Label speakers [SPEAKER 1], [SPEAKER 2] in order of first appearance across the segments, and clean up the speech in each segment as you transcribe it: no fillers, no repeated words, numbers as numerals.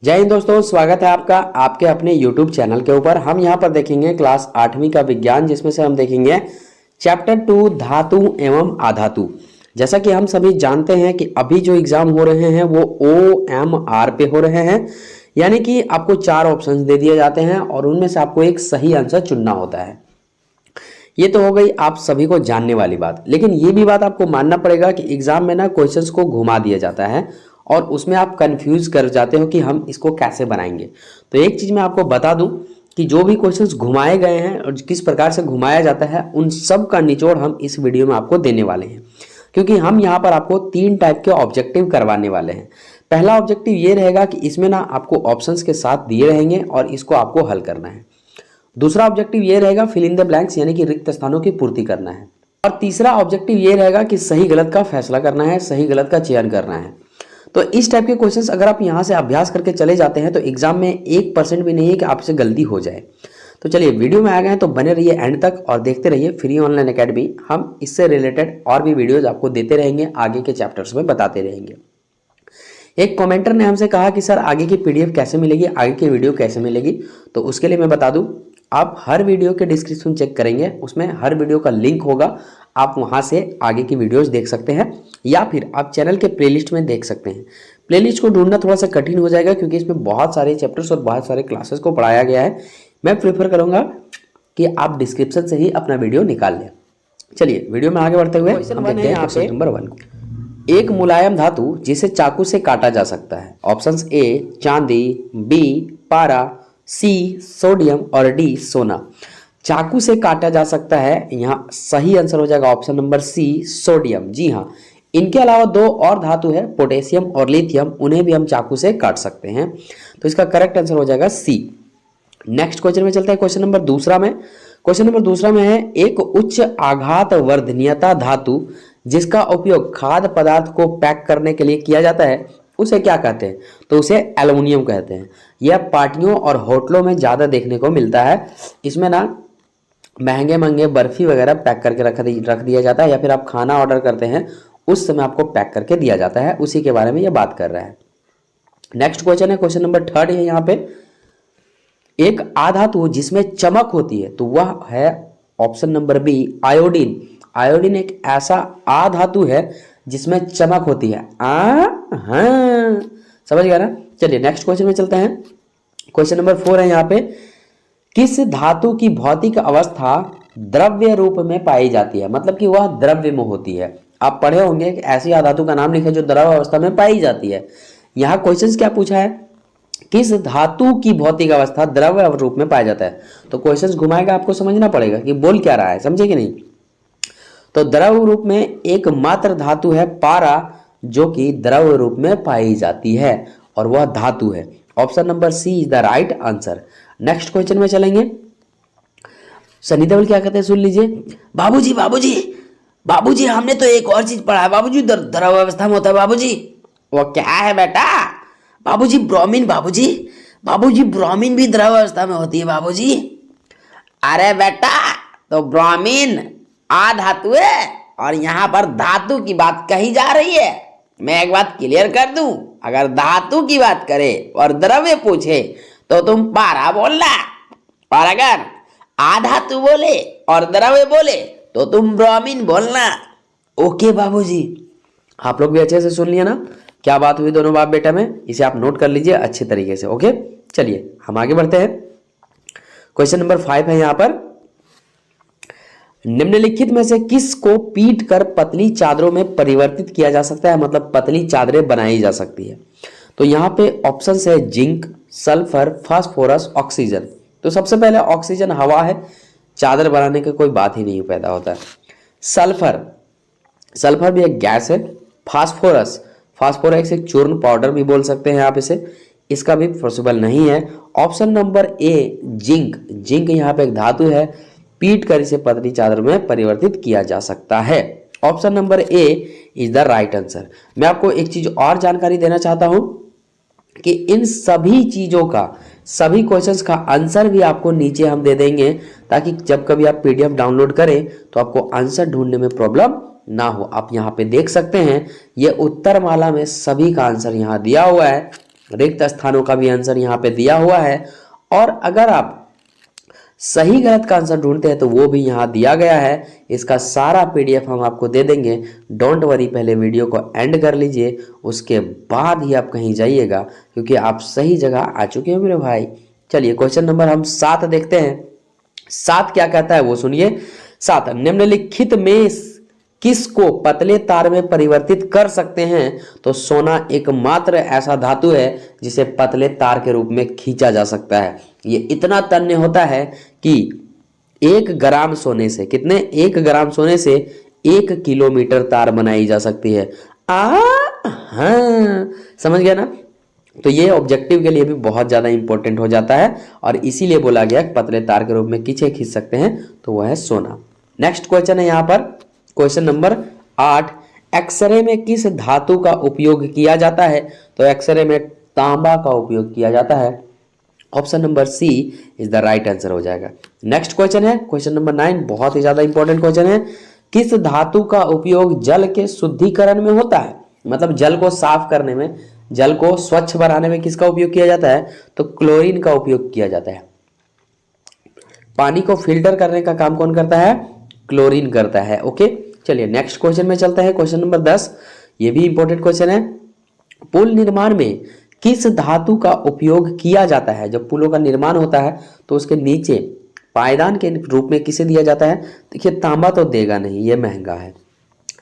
[SPEAKER 1] जय हिंद दोस्तों, स्वागत है आपका आपके अपने YouTube चैनल के ऊपर। हम यहाँ पर देखेंगे क्लास 8वीं का विज्ञान, जिसमें से हम देखेंगे चैप्टर 2 धातु एवं अधातु। जैसा कि हम सभी जानते हैं कि अभी जो एग्जाम हो रहे हैं वो OMR पे हो रहे हैं, यानी कि आपको 4 ऑप्शंस दे दिए जाते हैं और उनमें से आपको एक सही आंसर चुनना होता है। ये तो हो गई आप सभी को जानने वाली बात, लेकिन ये भी बात आपको मानना पड़ेगा कि एग्जाम में ना क्वेश्चंस को घुमा दिया जाता है और उसमें आप कंफ्यूज कर जाते हो कि हम इसको कैसे बनाएंगे। तो एक चीज मैं आपको बता दूं कि जो भी क्वेश्चंस घुमाए गए हैं और किस प्रकार से घुमाया जाता है, उन सब का निचोड़ हम इस वीडियो में आपको देने वाले हैं, क्योंकि हम यहाँ पर आपको 3 टाइप के ऑब्जेक्टिव करवाने वाले हैं। पहला ऑब्जेक्टिव ये रहेगा कि इसमें ना आपको ऑप्शंस के साथ दिए रहेंगे और इसको आपको हल करना है। दूसरा ऑब्जेक्टिव ये रहेगा फिल इन द ब्लैंक्स, यानी कि रिक्त स्थानों की पूर्ति करना है। और तीसरा ऑब्जेक्टिव ये रहेगा कि सही गलत का फैसला करना है, सही गलत का चयन करना है। तो इस टाइप के क्वेश्चंस अगर आप यहाँ से अभ्यास करके चले जाते हैं तो एग्जाम में 1% भी नहीं है कि आपसे गलती हो जाए। तो चलिए, वीडियो में आ गए हैं तो बने रहिए एंड तक और देखते रहिए फ्री ऑनलाइन एकेडमी। हम इससे रिलेटेड और भी वीडियोज आपको देते रहेंगे, आगे के चैप्टर्स में बताते रहेंगे। एक कमेंटर ने हमसे कहा कि सर आगे की PDF कैसे मिलेगी, आगे की वीडियो कैसे मिलेगी। तो उसके लिए मैं बता दूं, आप हर वीडियो के डिस्क्रिप्शन चेक करेंगे, उसमें हर वीडियो का लिंक होगा, आप वहां से आगे की वीडियोस देख सकते हैं या फिर आप चैनल के प्लेलिस्ट में देख सकते हैं। प्लेलिस्ट को ढूंढना थोड़ा सा कठिन हो जाएगा क्योंकि इसमें बहुत सारे चैप्टर्स और बहुत सारे क्लासेस को पढ़ाया गया है। मैं प्रेफर करूंगा कि आप डिस्क्रिप्शन से ही अपना वीडियो निकाल लें। चलिए वीडियो में आगे बढ़ते हुए हम देखते हैं क्वेश्चन नंबर 1 को। एक मुलायम धातु जिसे चाकू से काटा जा सकता है। ऑप्शंस A चांदी, B पारा, C सोडियम और D सोना। चाकू से काटा जा सकता है, यहाँ सही आंसर हो जाएगा ऑप्शन नंबर C सोडियम। जी हाँ, इनके अलावा 2 और धातु है पोटेशियम और लिथियम, उन्हें भी हम चाकू से काट सकते हैं। तो इसका करेक्ट आंसर हो जाएगा C। नेक्स्ट क्वेश्चन में चलते हैं, क्वेश्चन नंबर दूसरा में। क्वेश्चन नंबर दूसरा में है एक उच्च आघात वर्धनीयता धातु जिसका उपयोग खाद्य पदार्थ को पैक करने के लिए किया जाता है, उसे क्या कहते हैं? तो उसे एल्युमिनियम कहते हैं। यह पार्टियों और होटलों में ज्यादा देखने को मिलता है। इसमें ना महंगे महंगे बर्फी वगैरह पैक करके रख दिया जाता है, या फिर आप खाना ऑर्डर करते हैं उस समय आपको पैक करके दिया जाता है, उसी के बारे में यह बात कर रहा है। नेक्स्ट क्वेश्चन है, क्वेश्चन नंबर 3 है यहाँ पे। एक आधातु जिसमें चमक होती है, तो वह है option number B iodine. Iodine एक ऐसा आधातु है जिसमें चमक होती है। हाँ, समझ गया ना। चलिए नेक्स्ट क्वेश्चन में चलते हैं। क्वेश्चन नंबर 4 है यहाँ पे, किस धातु की भौतिक अवस्था द्रव्य रूप में पाई जाती है? मतलब कि वह द्रव्य में होती है। आप पढ़े होंगे कि ऐसी धातु का नाम लिखे जो द्रव्य अवस्था में पाई जाती है। यहाँ क्वेश्चन क्या पूछा है, किस धातु की भौतिक अवस्था द्रव्य रूप में पाया जाता है। तो क्वेश्चन घुमाएगा, आपको समझना पड़ेगा कि बोल क्या रहा है, समझे कि नहीं। तो द्रव रूप में एकमात्र धातु है पारा, जो कि द्रव रूप में पाई जाती है और वह धातु है। Option number C is the right answer. Next question में चलेंगे। सनी देओल क्या कहते हैं, सुन लीजिए। बाबूजी बाबूजी बाबूजी, हमने तो एक और चीज पढ़ा है बाबूजी, द्रव अवस्था में होता है बाबूजी। वो क्या है बेटा? बाबूजी ब्रोमीन। बाबूजी बाबूजी ब्रोमीन भी द्रव अवस्था में होती है बाबूजी। अरे बेटा, तो ब्रोमीन आ धातु है और यहाँ पर धातु की बात कही जा रही है। मैं एक बात क्लियर कर दूं, अगर धातु की बात करे और द्रव्य पूछे तो तुम पारा बोलना, और अगर आ धातु बोले और द्रव्य बोले तो तुम ब्रोमीन बोलना। ओके बाबूजी, आप लोग भी अच्छे से सुन लिया ना क्या बात हुई दोनों बाप बेटा में। इसे आप नोट कर लीजिए अच्छे तरीके से। ओके, चलिए हम आगे बढ़ते हैं। क्वेश्चन नंबर 5 है यहाँ पर, निम्नलिखित में से किस को पीट कर पतली चादरों में परिवर्तित किया जा सकता है? मतलब पतली चादरें बनाई जा सकती है। तो यहाँ पे ऑप्शन है जिंक, सल्फर, फास्फोरस, ऑक्सीजन। तो सबसे पहले ऑक्सीजन हवा है, चादर बनाने की कोई बात ही नहीं पैदा होता है। सल्फर, सल्फर भी एक गैस है। फास्फोरस, फास्फोरस एक चूर्ण पाउडर भी बोल सकते हैं आप इसे, इसका भी पॉसिबल नहीं है। Option number A zinc, zinc यहाँ पे एक धातु है, पीट कर इसे पतली चादर में परिवर्तित किया जा सकता है। Option number A is the right answer. मैं आपको एक चीज और जानकारी देना चाहता हूं कि इन सभी चीजों का, सभी क्वेश्चंस का आंसर भी आपको नीचे हम दे देंगे, ताकि जब कभी आप PDF डाउनलोड करें तो आपको आंसर ढूंढने में प्रॉब्लम ना हो। आप यहाँ पे देख सकते हैं, ये उत्तर माला में सभी का आंसर यहाँ दिया हुआ है। रिक्त स्थानों का भी आंसर यहाँ पे दिया हुआ है। और अगर आप सही गलत का आंसर ढूंढते हैं तो वो भी यहाँ दिया गया है। इसका सारा पीडीएफ हम आपको दे देंगे। डोंट वरी, पहले वीडियो को एंड कर लीजिए, उसके बाद ही आप कहीं जाइएगा, क्योंकि आप सही जगह आ चुके हैं मेरे भाई। चलिए क्वेश्चन नंबर हम 7 देखते हैं। 7 क्या कहता है वो सुनिए। 7, निम्नलिखित में किसको पतले तार में परिवर्तित कर सकते हैं? तो सोना एकमात्र ऐसा धातु है जिसे पतले तार के रूप में खींचा जा सकता है। ये इतना तन्य होता है कि 1 ग्राम सोने से, कितने, 1 ग्राम सोने से 1 किलोमीटर तार बनाई जा सकती है। हाँ, समझ गया ना। तो ये ऑब्जेक्टिव के लिए भी बहुत ज़्यादा इंपॉर्टेंट हो जाता है, और इसीलिए बोला गया पतले तार के रूप में किसे खींच सकते हैं, तो वह है सोना। नेक्स्ट क्वेश्चन है यहाँ पर क्वेश्चन नंबर 8, एक्सरे में किस धातु का उपयोग किया जाता है? तो एक्सरे में तांबा का उपयोग किया जाता है। Option number c is the right answer हो जाएगा। नेक्स्ट क्वेश्चन है क्वेश्चन नंबर 9, बहुत ही ज्यादा इंपॉर्टेंट क्वेश्चन है। किस धातु का उपयोग जल के शुद्धिकरण में होता है? मतलब जल को साफ करने में, जल को स्वच्छ बनाने में किसका उपयोग किया जाता है? तो क्लोरीन का उपयोग किया जाता है। पानी को फिल्टर करने का काम कौन करता है? क्लोरीन करता है। ओके, चलिए नेक्स्ट क्वेश्चन में चलते हैं। क्वेश्चन नंबर 10, ये भी इंपॉर्टेंट क्वेश्चन है। पुल निर्माण में किस धातु का उपयोग किया जाता है? जब पुलों का निर्माण होता है तो उसके नीचे पायदान के रूप में किसे दिया जाता है? देखिए, तांबा तो देगा नहीं, ये महंगा है।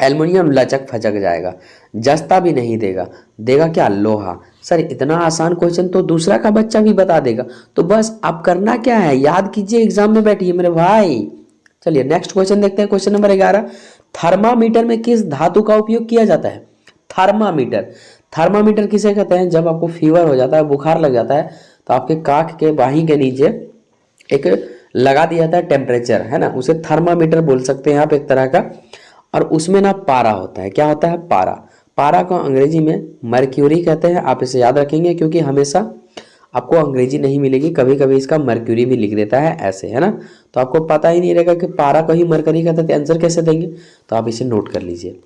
[SPEAKER 1] एल्युमिनियम लचक फचक जाएगा, जस्ता भी नहीं देगा। देगा क्या? लोहा। सर इतना आसान क्वेश्चन तो दूसरा का बच्चा भी बता देगा। तो बस आप करना क्या है, याद कीजिए, एग्जाम में बैठिए मेरे भाई। चलिए नेक्स्ट क्वेश्चन देखते हैं। क्वेश्चन नंबर 11, थर्मामीटर में किस धातु का उपयोग किया जाता है? थर्मामीटर, थर्मामीटर किसे कहते हैं? जब आपको फीवर हो जाता है, बुखार लग जाता है, तो आपके काख के बाही के नीचे एक लगा दिया जाता है टेम्परेचर, है ना, उसे थर्मामीटर बोल सकते हैं आप एक तरह का। और उसमें ना पारा होता है। क्या होता है? पारा। पारा को अंग्रेजी में मर्क्यूरी कहते हैं। आप इसे याद रखेंगे, क्योंकि हमेशा आपको अंग्रेजी नहीं मिलेगी, कभी कभी इसका मर्क्यूरी भी लिख देता है ऐसे, है ना। तो आपको पता ही नहीं रहेगा कि पारा को ही मरकरी कहते थे, आंसर कैसे देंगे? तो आप इसे नोट कर लीजिए।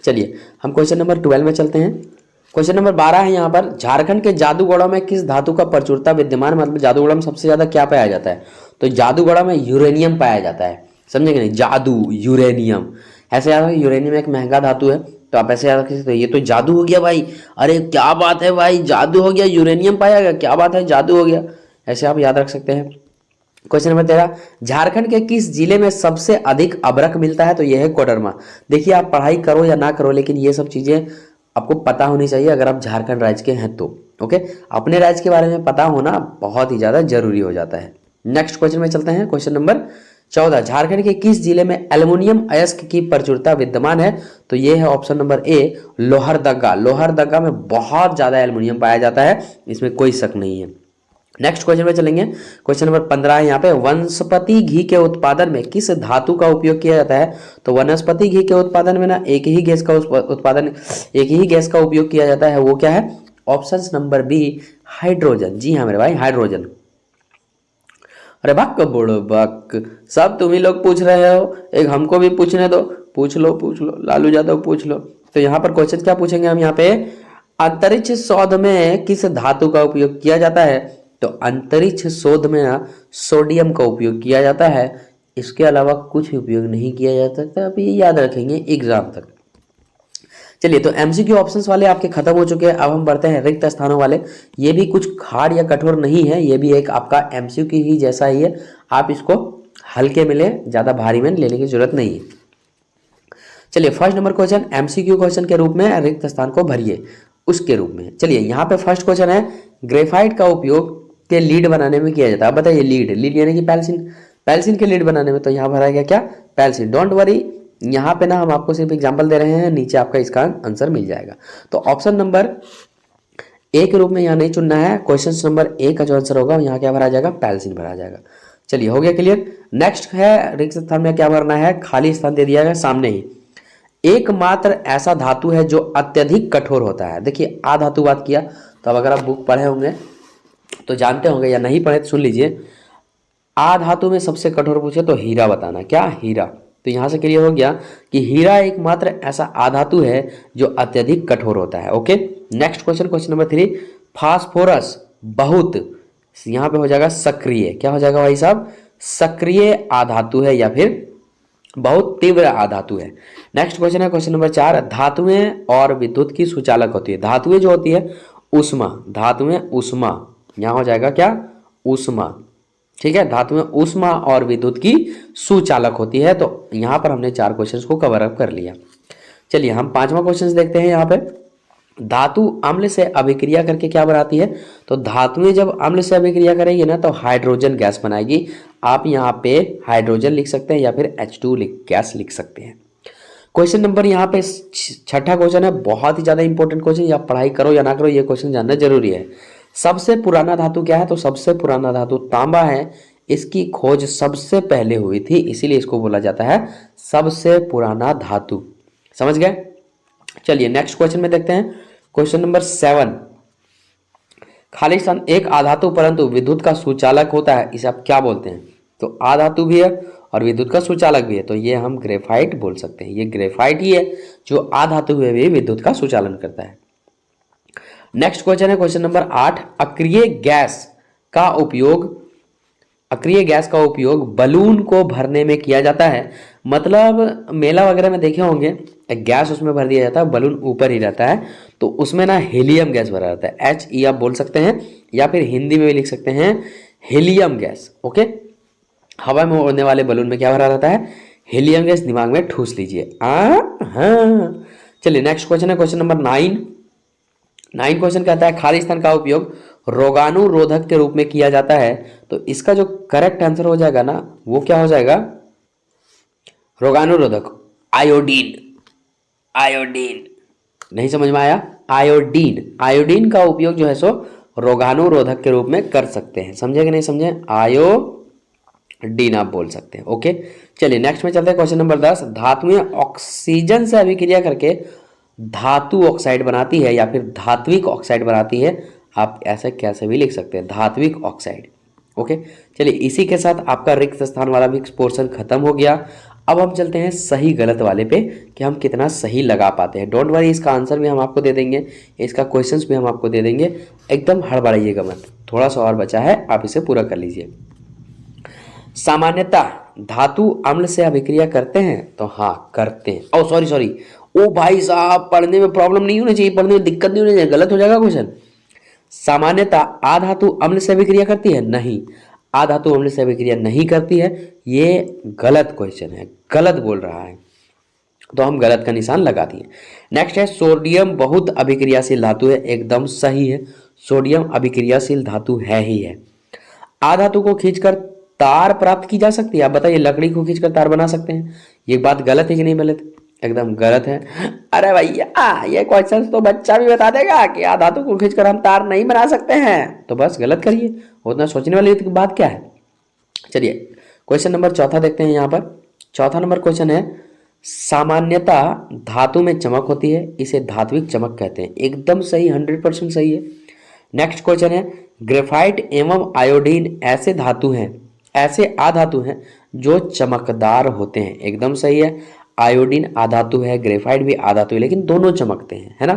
[SPEAKER 1] चलिए हम क्वेश्चन नंबर 12 में चलते हैं। क्वेश्चन नंबर 12 है यहाँ पर, झारखंड के जादूगढ़ा में किस धातु का प्रचुरता विद्यमान? मतलब जादूगढ़ा में सबसे ज्यादा क्या पाया जाता है? तो जादूगढ़ा में यूरेनियम पाया जाता है। समझे कि नहीं? जादू, यूरेनियम, ऐसे याद है, यूरेनियम एक महंगा धातु है, तो आप ऐसे याद रख सकते हैं, ये तो जादू हो गया भाई। अरे क्या बात है भाई, जादू हो गया, यूरेनियम पाया गया, क्या बात है, जादू हो गया, ऐसे आप याद रख सकते हैं। क्वेश्चन नंबर 13, झारखंड के किस जिले में सबसे अधिक अबरक मिलता है? तो यह है कोडरमा। देखिए, आप पढ़ाई करो या ना करो, लेकिन ये सब चीजें आपको पता होनी चाहिए अगर आप झारखंड राज्य के हैं तो। ओके, अपने राज्य के बारे में पता होना बहुत ही ज्यादा जरूरी हो जाता है। नेक्स्ट क्वेश्चन में चलते हैं। क्वेश्चन नंबर 14, झारखंड के किस जिले में एल्युमिनियम अयस्क की प्रचुरता विद्यमान है? तो ये है option number A, Lohardaga. Lohardaga में बहुत ज्यादा एल्युमिनियम पाया जाता है, इसमें कोई शक नहीं है। नेक्स्ट क्वेश्चन में चलेंगे। क्वेश्चन नंबर 15 है यहाँ पे, वनस्पति घी के उत्पादन में किस धातु का उपयोग किया जाता है? तो वनस्पति घी के उत्पादन में ना एक ही गैस का उत्पादन, एक ही गैस का उपयोग किया जाता है, वो क्या है? Option number b, hydrogen. जी हाँ मेरे भाई, हाइड्रोजन। अरे बक बुड़ बक, सब तुम ही लोग पूछ रहे हो, एक हमको भी पूछने दो। पूछ लो पूछ लो, लालू यादव पूछ लो। तो यहाँ पर क्वेश्चन क्या पूछेंगे हम यहाँ पे, अंतरिक्ष शोध में किस धातु का उपयोग किया जाता है? तो अंतरिक्ष शोध में ना सोडियम का उपयोग किया जाता है, इसके अलावा कुछ उपयोग नहीं किया जा सकता। आप ये याद रखेंगे एग्जाम तक। चलिए, तो एमसीक्यू ऑप्शंस वाले आपके खत्म हो चुके हैं। अब हम बढ़ते हैं रिक्त स्थानों वाले। ये भी कुछ हार्ड या कठोर नहीं है, ये भी एक आपका एमसीक्यू ही जैसा ही है। आप इसको हल्के में लें, ज्यादा भारी में लेने की जरूरत नहीं है। चलिए, first number question MCQ question के रूप में रिक्त स्थान को भरिए, उसके रूप में। चलिए, यहाँ पे फर्स्ट क्वेश्चन है, ग्रेफाइट का उपयोग के लीड बनाने में किया जाता है। अब बताइए, लीड, लीड यानी कि पैल्सिन, पैल्सिन के लीड बनाने में, तो यहाँ भरा गया क्या? पैल्सिन। डोंट वरी, यहाँ पे ना हम आपको सिर्फ एग्जाम्पल दे रहे हैं, नीचे आपका इसका आंसर मिल जाएगा। तो ऑप्शन नंबर ए के रूप में यहाँ नहीं चुनना है। क्वेश्चन नंबर ए का जो आंसर होगा यहाँ क्या भरा जाएगा? पैल्सिन भरा जाएगा। चलिए, हो गया क्लियर। नेक्स्ट है, रिक्त स्थान में क्या भरना है? खाली स्थान दे दिया गया सामने ही। एकमात्र ऐसा धातु है जो अत्यधिक कठोर होता है। देखिए, आ धातु बात किया, तो अब अगर आप बुक पढ़े होंगे तो जानते होंगे, या नहीं पढ़े तो सुन लीजिए। आ धातु में सबसे कठोर पूछे तो हीरा बताना। क्या? हीरा। तो यहां से क्लियर हो गया कि हीरा एकमात्र ऐसा आधातु है जो अत्यधिक कठोर होता है। Okay, next question, question number 3, phosphorus बहुत, यहाँ पे हो जाएगा सक्रिय, क्या हो जाएगा भाई साहब, सक्रिय आधातु है या फिर बहुत तीव्र आधातु है। नेक्स्ट क्वेश्चन है क्वेश्चन नंबर 4, धातुएं और विद्युत की सुचालक होती है। धातुएं जो होती है ऊष्मा, धातुएं ऊष्मा, यहाँ हो जाएगा क्या, ऊष्मा, ठीक है। धातुएं ऊष्मा और विद्युत की सुचालक होती है। तो यहाँ पर हमने 4 क्वेश्चंस को कवर अप कर लिया। चलिए हम 5वां क्वेश्चन देखते हैं। यहाँ पे धातु अम्ल से अभिक्रिया करके क्या बनाती है, तो धातुएं जब अम्ल से अभिक्रिया करेगी ना तो हाइड्रोजन गैस बनाएगी। आप यहाँ पे हाइड्रोजन लिख सकते हैं या फिर H2 गैस लिख सकते हैं। क्वेश्चन नंबर यहाँ पे 6ठा क्वेश्चन है, बहुत ही ज्यादा इंपॉर्टेंट क्वेश्चन, या पढ़ाई करो या ना करो ये क्वेश्चन जानना जरूरी है। सबसे पुराना धातु क्या है, तो सबसे पुराना धातु तांबा है। इसकी खोज सबसे पहले हुई थी, इसीलिए इसको बोला जाता है सबसे पुराना धातु। समझ गए। चलिए नेक्स्ट क्वेश्चन में देखते हैं। क्वेश्चन नंबर 7, खाली स्थान एक आधातु परंतु विद्युत का सुचालक होता है, इसे आप क्या बोलते हैं, तो आधातु भी है और विद्युत का सुचालक भी है, तो ये हम ग्रेफाइट बोल सकते हैं। ये ग्रेफाइट ही है जो आधातु में भी विद्युत का सुचालन करता है। नेक्स्ट क्वेश्चन है क्वेश्चन नंबर 8, अक्रिय गैस का उपयोग बलून को भरने में किया जाता है। मतलब मेला वगैरह में देखे होंगे, एक गैस उसमें भर दिया जाता है, बलून ऊपर ही रहता है, तो उसमें ना हीलियम गैस भरा रहता है। HE आप बोल सकते हैं या फिर हिंदी में भी लिख सकते हैं हीलियम गैस। ओके, हवा में उड़ने वाले बलून में क्या भरा रहता है, हीलियम गैस। दिमाग में ठूस लीजिए। हाँ। चलिए नेक्स्ट क्वेश्चन है क्वेश्चन नंबर 9 क्वेश्चन कहता है खाली स्थान का उपयोग रोगाणुरोधक के रूप में किया जाता है। तो इसका जो करेक्ट आंसर हो जाएगा ना वो क्या हो जाएगा, रोगाणुरोधक, आयोडीन। नहीं समझ में आया, आयोडीन का उपयोग जो है सो रोगाणुरोधक के रूप में कर सकते हैं। समझे कि नहीं समझे, आयोडीन आप बोल सकते हैं। ओके, चलिए नेक्स्ट में चलते हैं क्वेश्चन नंबर 10, धातुएं ऑक्सीजन से अभिक्रिया करके धातु ऑक्साइड बनाती है या फिर धात्विक ऑक्साइड बनाती है। आप ऐसे कैसे भी लिख सकते हैं, धात्विक ऑक्साइड। ओके, चलिए इसी के साथ आपका रिक्त स्थान वाला भी पोर्शन खत्म हो गया। अब हम चलते हैं सही गलत वाले पे कि हम कितना सही लगा पाते हैं। डोंट वरी, इसका आंसर भी हम आपको दे देंगे, इसका क्वेश्चंस भी हम आपको दे देंगे। एकदम हड़बड़ाइएगा मत, थोड़ा सा और बचा है, आप इसे पूरा कर लीजिए। सामान्यतः धातु अम्ल से अभिक्रिया करते हैं, तो हाँ करते हैं। ओ सॉरी, ओ भाई साहब, पढ़ने में प्रॉब्लम नहीं होनी चाहिए, पढ़ने में दिक्कत नहीं होनी चाहिए, गलत हो जाएगा क्वेश्चन। सामान्यतः आधातु अम्ल से अभिक्रिया करती है, नहीं, आधातु अम्ल से अभिक्रिया नहीं करती है। ये गलत क्वेश्चन है, गलत बोल रहा है, तो हम गलत का निशान लगा दिए। नेक्स्ट है सोडियम बहुत अभिक्रियाशील धातु है, एकदम सही है, सोडियम अभिक्रियाशील धातु है ही है। आधातु को खींचकर तार प्राप्त की जा सकती है, आप बताइए, लकड़ी को खींचकर तार बना सकते हैं, ये बात गलत है कि नहीं गलत, एकदम गलत है। अरे भैया ये क्वेश्चन तो बच्चा भी बता देगा कि आधातु को खींचकर हम तार नहीं बना सकते हैं, तो बस गलत करिए, उतना सोचने वाली बात क्या है। चलिए क्वेश्चन नंबर 4 देखते हैं। यहाँ पर 4 नंबर क्वेश्चन है, सामान्यतः धातु में चमक होती है, इसे धात्विक चमक कहते हैं, एकदम सही, 100% सही है। नेक्स्ट क्वेश्चन है, ग्रेफाइट एवं आयोडीन ऐसे आधातु हैं जो चमकदार होते हैं, एकदम सही है। आयोडीन आधातु है, ग्रेफाइट भी आधातु है, लेकिन दोनों चमकते हैं, है ना।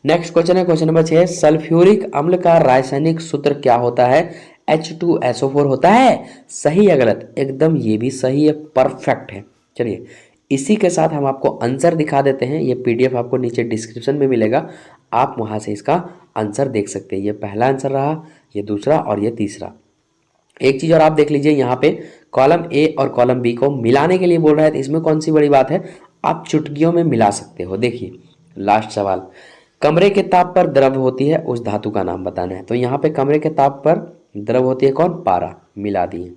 [SPEAKER 1] नेक्स्ट क्वेश्चन है क्वेश्चन नंबर 6, सल्फ्यूरिक अम्ल का रासायनिक सूत्र क्या होता है, H2SO4 होता है। सही या गलत, एकदम ये भी सही है, परफेक्ट है। चलिए इसी के साथ हम आपको आंसर दिखा देते हैं, ये PDF आपको नीचे डिस्क्रिप्शन में मिलेगा, आप वहां से इसका आंसर देख सकते हैं। ये पहला आंसर रहा, ये दूसरा और ये तीसरा। एक चीज और आप देख लीजिए, यहाँ पे कॉलम A और कॉलम B को मिलाने के लिए बोल रहा है, तो इसमें कौन सी बड़ी बात है, आप चुटकियों में मिला सकते हो। देखिए लास्ट सवाल, कमरे के ताप पर द्रव होती है उस धातु का नाम बताना है। तो यहाँ पे कमरे के ताप पर द्रव होती है कौन, पारा, मिला दिए,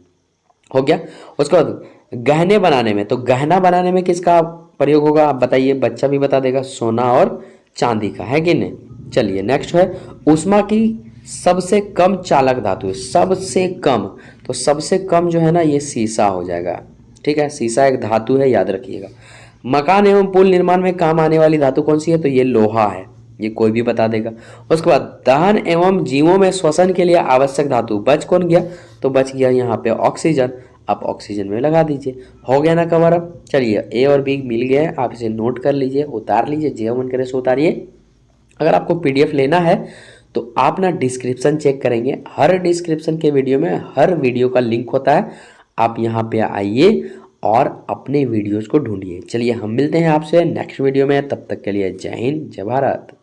[SPEAKER 1] हो गया। उसके बाद गहने बनाने में, तो गहना बनाने में किसका प्रयोग होगा आप बताइए, बच्चा भी बता देगा, सोना और चांदी का, है कि नहीं। चलिए नेक्स्ट है, ऊष्मा की सबसे कम चालक धातु है, सबसे कम, तो सबसे कम जो है ना ये सीसा हो जाएगा, ठीक है, सीसा एक धातु है, याद रखिएगा। मकान एवं पुल निर्माण में काम आने वाली धातु कौन सी है, तो ये लोहा है, ये कोई भी बता देगा। उसके बाद दहन एवं जीवों में श्वसन के लिए आवश्यक धातु बच कौन गया, तो बच गया यहाँ पे ऑक्सीजन, आप ऑक्सीजन में लगा दीजिए, हो गया ना कवर अब। चलिए A और B मिल गया है, आप इसे नोट कर लीजिए, उतार लीजिए, जो मन करे सो उतारिए। अगर आपको PDF लेना है तो आप ना डिस्क्रिप्शन चेक करेंगे, हर डिस्क्रिप्शन के वीडियो में हर वीडियो का लिंक होता है। आप यहाँ पे आइए और अपने वीडियोस को ढूंढिए। चलिए हम मिलते हैं आपसे नेक्स्ट वीडियो में, तब तक के लिए जय हिंद जय भारत।